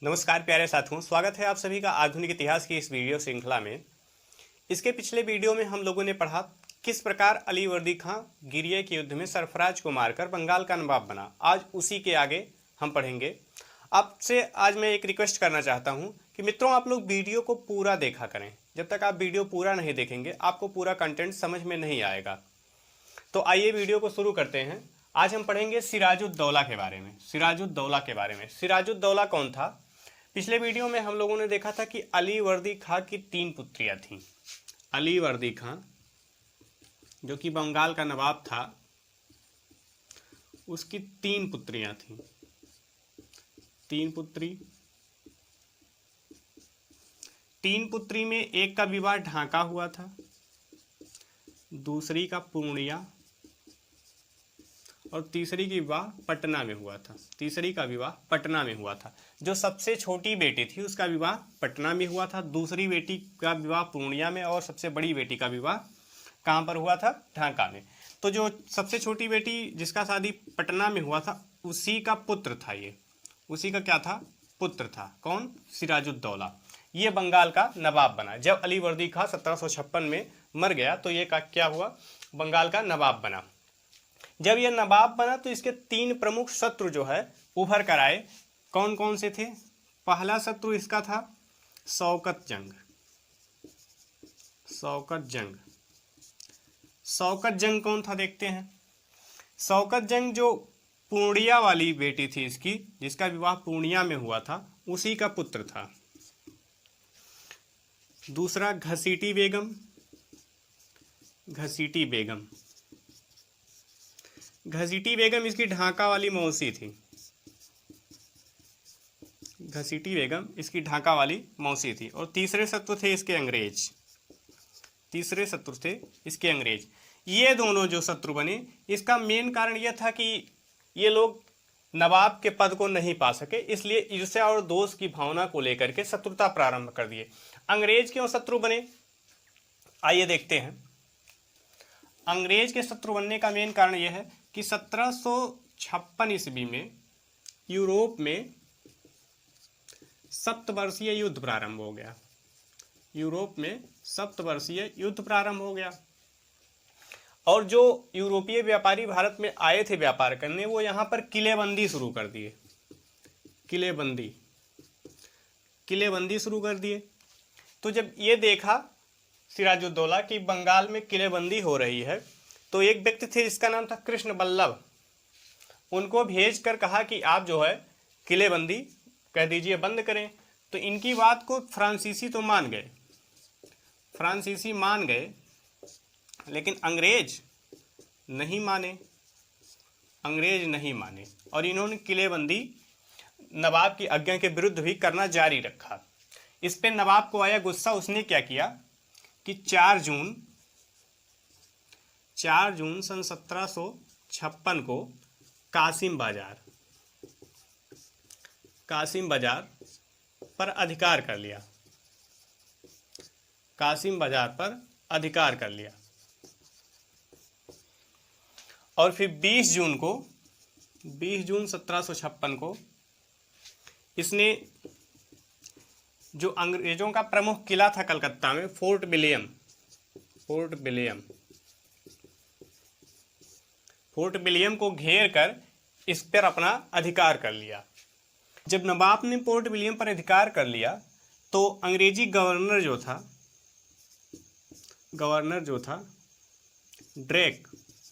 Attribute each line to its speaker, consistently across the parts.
Speaker 1: नमस्कार प्यारे साथियों, स्वागत है आप सभी का आधुनिक इतिहास की इस वीडियो श्रृंखला में। इसके पिछले वीडियो में हम लोगों ने पढ़ा किस प्रकार अली वर्दी खां गिरिया के युद्ध में सरफराज को मारकर बंगाल का नवाब बना। आज उसी के आगे हम पढ़ेंगे। आपसे आज मैं एक रिक्वेस्ट करना चाहता हूं कि मित्रों, आप लोग वीडियो को पूरा देखा करें। जब तक आप वीडियो पूरा नहीं देखेंगे आपको पूरा कंटेंट समझ में नहीं आएगा। तो आइए वीडियो को शुरू करते हैं। आज हम पढ़ेंगे सिराजुद्दौला के बारे में। सिराजुद्दौला के बारे में, सिराजुद्दौला कौन था? पिछले वीडियो में हम लोगों ने देखा था कि अली वर्दी खां की 3 पुत्रियां थीं। अली वर्दी खां जो कि बंगाल का नवाब था, उसकी 3 पुत्रियां थीं। 3 पुत्री में एक का विवाह ढाका हुआ था, दूसरी का पूर्णिया और तीसरी की विवाह पटना में हुआ था। तीसरी का विवाह पटना में हुआ था। जो सबसे छोटी बेटी थी उसका विवाह पटना में हुआ था, दूसरी बेटी का विवाह पूर्णिया में और सबसे बड़ी बेटी का विवाह कहाँ पर हुआ था? ढाका में। तो जो सबसे छोटी बेटी जिसका शादी पटना में हुआ था उसी का पुत्र था ये। उसी का क्या था? पुत्र था। कौन? सिराजुद्दौला। ये बंगाल का नवाब बना। जब अली वर्दी खां 1756 में मर गया तो ये क्या हुआ? बंगाल का नवाब बना। जब यह नवाब बना तो इसके 3 प्रमुख शत्रु जो है उभर कर आए। कौन कौन से थे? पहला शत्रु इसका था शौकत जंग। शौकत जंग। शौकत जंग कौन था? देखते हैं। शौकत जंग जो पूर्णिया वाली बेटी थी इसकी, जिसका विवाह पूर्णिया में हुआ था, उसी का पुत्र था। दूसरा घसीटी बेगम। घसीटी बेगम। घसीटी बेगम इसकी ढाका वाली मौसी थी। घसीटी बेगम इसकी ढाका वाली मौसी थी। और तीसरे शत्रु थे इसके अंग्रेज। तीसरे शत्रु थे इसके अंग्रेज। ये दोनों जो शत्रु बने, इसका मेन कारण यह था कि ये लोग नवाब के पद को नहीं पा सके, इसलिए ईर्ष्या और दोष की भावना को लेकर के शत्रुता प्रारंभ कर दिए। अंग्रेज क्यों शत्रु बने? आइए देखते हैं। अंग्रेज के शत्रु बनने का मेन कारण यह है कि 1756 ईस्वी में यूरोप में सप्तवर्षीय युद्ध प्रारंभ हो गया। यूरोप में सप्तवर्षीय युद्ध प्रारंभ हो गया और जो यूरोपीय व्यापारी भारत में आए थे व्यापार करने, वो यहाँ पर किलेबंदी शुरू कर दिए। किलेबंदी शुरू कर दिए। तो जब ये देखा सिराजुद्दौला कि बंगाल में किलेबंदी हो रही है, तो एक व्यक्ति थे जिसका नाम था कृष्ण बल्लभ। उनको भेजकर कहा कि आप जो है किलेबंदी कह दीजिए, बंद करें। तो इनकी बात को फ्रांसीसी तो मान गए, फ्रांसीसी मान गए, लेकिन अंग्रेज नहीं माने। अंग्रेज नहीं माने और इन्होंने किलेबंदी नवाब की आज्ञा के विरुद्ध भी करना जारी रखा। इस पे नवाब को आया गुस्सा। उसने क्या किया कि 4 जून सन 1756 को कासिम बाजार पर अधिकार कर लिया। कासिम बाजार पर अधिकार कर लिया। और फिर 20 जून 1756 को इसने जो अंग्रेजों का प्रमुख किला था कलकत्ता में, फोर्ट विलियम को घेर कर इस पर अपना अधिकार कर लिया। जब नवाब ने फोर्ट विलियम पर अधिकार कर लिया तो अंग्रेजी गवर्नर जो था ड्रेक,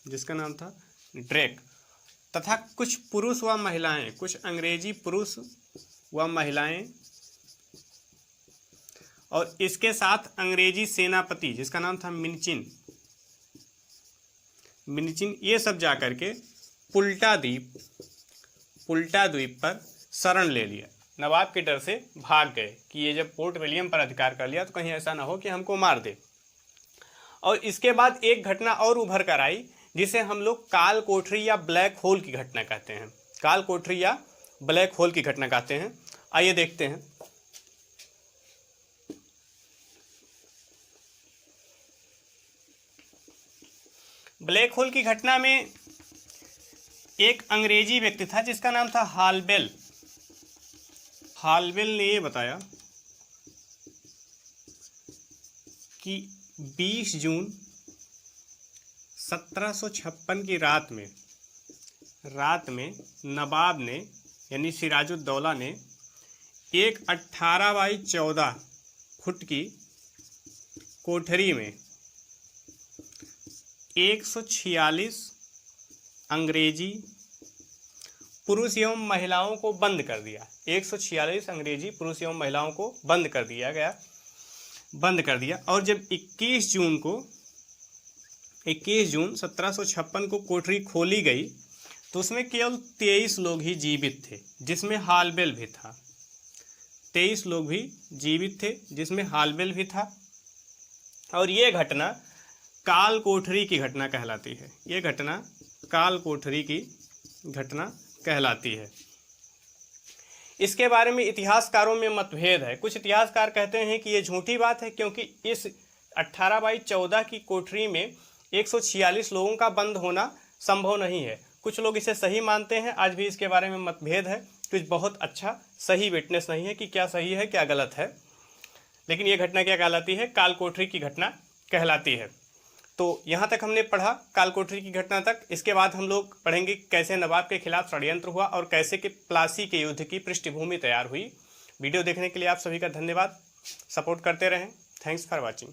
Speaker 1: जिसका नाम था ड्रेक, तथा कुछ पुरुष व महिलाएं, कुछ अंग्रेजी पुरुष व महिलाएं और इसके साथ अंग्रेजी सेनापति जिसका नाम था मिन्चिन, ये सब जाकर के पुल्टा द्वीप पर शरण ले लिया। नवाब के डर से भाग गए कि ये जब फोर्ट विलियम पर अधिकार कर लिया तो कहीं ऐसा ना हो कि हमको मार दे। और इसके बाद एक घटना और उभर कर आई जिसे हम लोग काल कोठरी या ब्लैक होल की घटना कहते हैं। काल कोठरी या ब्लैक होल की घटना कहते हैं। आइए देखते हैं। ब्लैक होल की घटना में एक अंग्रेजी व्यक्ति था जिसका नाम था हालवेल ने ये बताया कि 20 जून 1756 की रात में नवाब ने यानी सिराजुद्दौला ने एक 18 बाई 14 फुट की कोठरी में 146 अंग्रेजी पुरुष एवं महिलाओं को बंद कर दिया। 146 अंग्रेजी पुरुष एवं महिलाओं को बंद कर दिया। और जब 21 जून 1756 को कोठरी खोली गई तो उसमें केवल 23 लोग ही जीवित थे, जिसमें हालवेल भी था। 23 लोग भी जीवित थे, जिसमें हालवेल भी था। और ये घटना काल कोठरी की घटना कहलाती है। ये घटना काल कोठरी की घटना कहलाती है। इसके बारे में इतिहासकारों में मतभेद है। कुछ इतिहासकार कहते हैं कि ये झूठी बात है, क्योंकि इस 18 बाई 14 की कोठरी में 146 लोगों का बंद होना संभव नहीं है। कुछ लोग इसे सही मानते हैं। आज भी इसके बारे में मतभेद है। कुछ बहुत अच्छा सही विटनेस नहीं है कि क्या सही है क्या गलत है, लेकिन ये घटना क्या कहलाती है? काल कोठरी की घटना कहलाती है। तो यहाँ तक हमने पढ़ा काल कोठरी की घटना तक। इसके बाद हम लोग पढ़ेंगे कैसे नवाब के खिलाफ षड्यंत्र हुआ और कैसे कि प्लासी के युद्ध की पृष्ठभूमि तैयार हुई। वीडियो देखने के लिए आप सभी का धन्यवाद। सपोर्ट करते रहें। Thanks for watching.